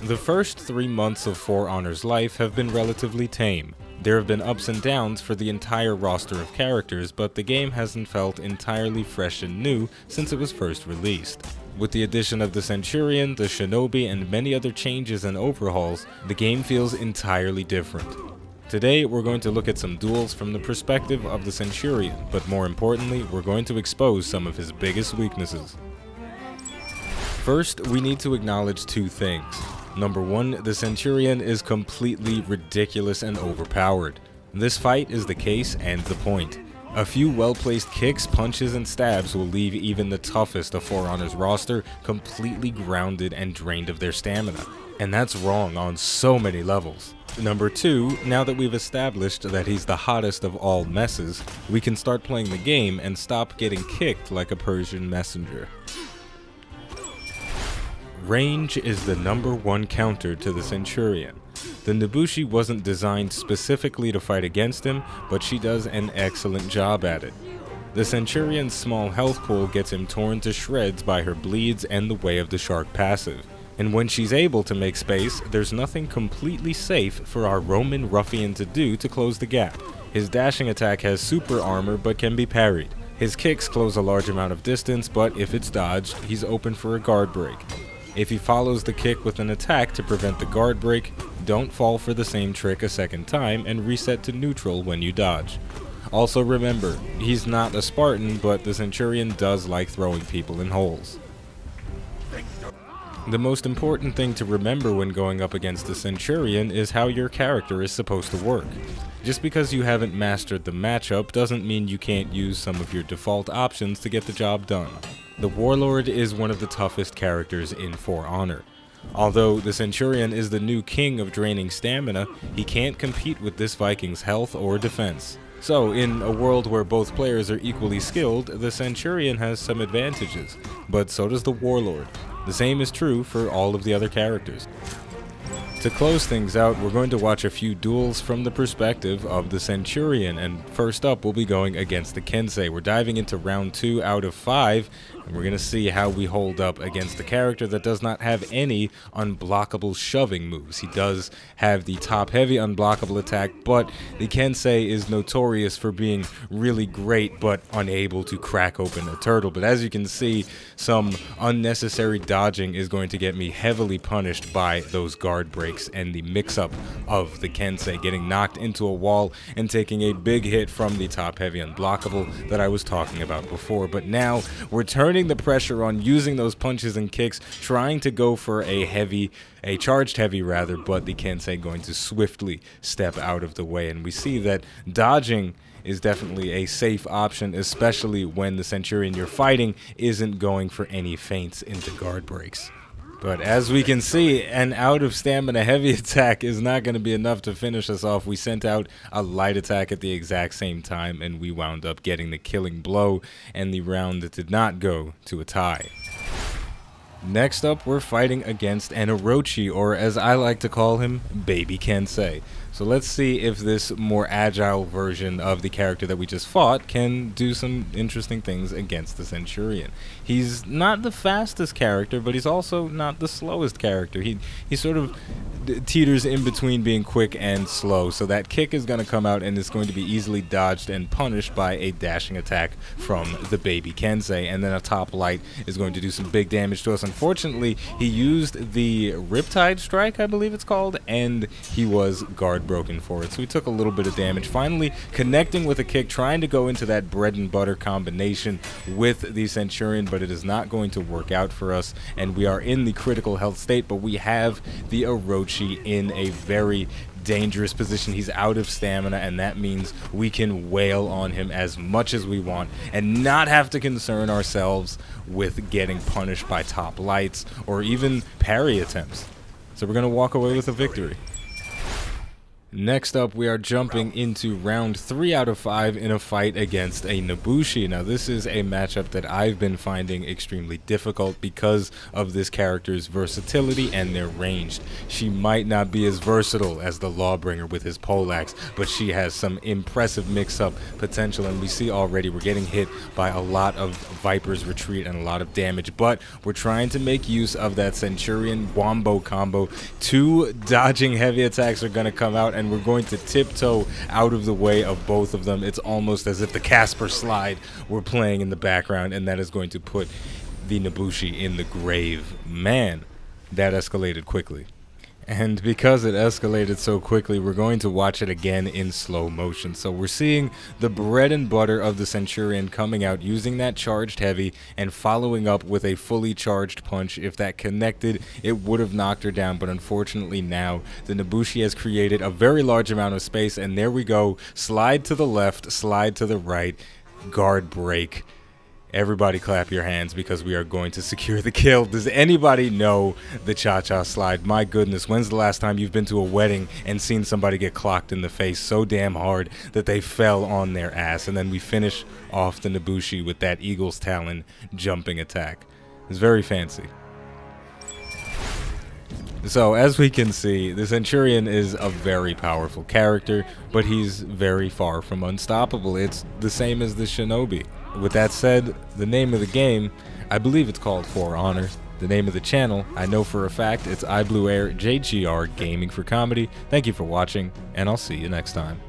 The first 3 months of For Honor's life have been relatively tame. There have been ups and downs for the entire roster of characters, but the game hasn't felt entirely fresh and new since it was first released. With the addition of the Centurion, the Shinobi, and many other changes and overhauls, the game feels entirely different. Today, we're going to look at some duels from the perspective of the Centurion, but more importantly, we're going to expose some of his biggest weaknesses. First, we need to acknowledge two things. Number one, the Centurion is completely ridiculous and overpowered. This fight is the case and the point. A few well-placed kicks, punches, and stabs will leave even the toughest of For Honor's roster completely grounded and drained of their stamina. And that's wrong on so many levels. Number two, now that we've established that he's the hottest of all messes, we can start playing the game and stop getting kicked like a Persian messenger. Range is the number one counter to the Centurion. The Nobushi wasn't designed specifically to fight against him, but she does an excellent job at it. The Centurion's small health pool gets him torn to shreds by her bleeds and the Way of the Shark passive. And when she's able to make space, there's nothing completely safe for our Roman ruffian to do to close the gap. His dashing attack has super armor but can be parried. His kicks close a large amount of distance, but if it's dodged, he's open for a guard break. If he follows the kick with an attack to prevent the guard break, don't fall for the same trick a second time and reset to neutral when you dodge. Also remember, he's not a Spartan, but the Centurion does like throwing people in holes. The most important thing to remember when going up against the Centurion is how your character is supposed to work. Just because you haven't mastered the matchup doesn't mean you can't use some of your default options to get the job done. The Warlord is one of the toughest characters in For Honor. Although the Centurion is the new king of draining stamina, he can't compete with this Viking's health or defense. So, in a world where both players are equally skilled, the Centurion has some advantages, but so does the Warlord. The same is true for all of the other characters. To close things out, we're going to watch a few duels from the perspective of the Centurion, and first up we'll be going against the Kensei. We're diving into round 2 out of 5, and we're going to see how we hold up against a character that does not have any unblockable shoving moves. He does have the top-heavy unblockable attack, but the Kensei is notorious for being really great but unable to crack open a turtle. But as you can see, some unnecessary dodging is going to get me heavily punished by those guard breaks and the mix-up of the Kensei, getting knocked into a wall and taking a big hit from the top-heavy unblockable that I was talking about before. But now we're turning the pressure on, using those punches and kicks, trying to go for a charged heavy rather, but the Kensei going to swiftly step out of the way, and we see that dodging is definitely a safe option, especially when the Centurion you're fighting isn't going for any feints into guard breaks. But as we can see, an out of stamina heavy attack is not going to be enough to finish us off. We sent out a light attack at the exact same time, and we wound up getting the killing blow, and the round did not go to a tie. Next up, we're fighting against an Orochi, or as I like to call him, Baby Kensei. So let's see if this more agile version of the character that we just fought can do some interesting things against the Centurion. He's not the fastest character, but he's also not the slowest character. He sort of teeters in between being quick and slow, so that kick is going to come out and it's going to be easily dodged and punished by a dashing attack from the Baby Kensei, and then a top light is going to do some big damage to us. Unfortunately, he used the Riptide Strike, I believe it's called, and he was guard broken for it, so he took a little bit of damage. Finally connecting with a kick, trying to go into that bread and butter combination with the Centurion, but it is not going to work out for us, and we are in the critical health state, but we have the Orochi in a very dangerous position. He's out of stamina, and that means we can wail on him as much as we want and not have to concern ourselves with getting punished by top lights or even parry attempts. So we're going to walk away with a victory. Next up, we are jumping into round 3 out of 5 in a fight against a Nobushi. Now, this is a matchup that I've been finding extremely difficult because of this character's versatility and their range. She might not be as versatile as the Lawbringer with his poleaxe, but she has some impressive mix-up potential, and we see already we're getting hit by a lot of Viper's Retreat and a lot of damage, but we're trying to make use of that Centurion wombo combo. 2 dodging heavy attacks are going to come out, and we're going to tiptoe out of the way of both of them. It's almost as if the Casper slide were playing in the background, and that is going to put the Nobushi in the grave. Man, that escalated quickly. And because it escalated so quickly, we're going to watch it again in slow motion. So we're seeing the bread and butter of the Centurion coming out, using that charged heavy and following up with a fully charged punch. If that connected, it would have knocked her down, but unfortunately now the Nobushi has created a very large amount of space, and there we go. Slide to the left, slide to the right, guard break. Everybody clap your hands because we are going to secure the kill. Does anybody know the cha-cha slide? My goodness, when's the last time you've been to a wedding and seen somebody get clocked in the face so damn hard that they fell on their ass? And then we finish off the Nobushi with that Eagle's Talon jumping attack. It's very fancy. So, as we can see, the Centurion is a very powerful character, but he's very far from unstoppable. It's the same as the Shinobi. With that said, the name of the game, I believe it's called For Honor. The name of the channel, I know for a fact, it's iBluairJgR Gaming for Comedy. Thank you for watching, and I'll see you next time.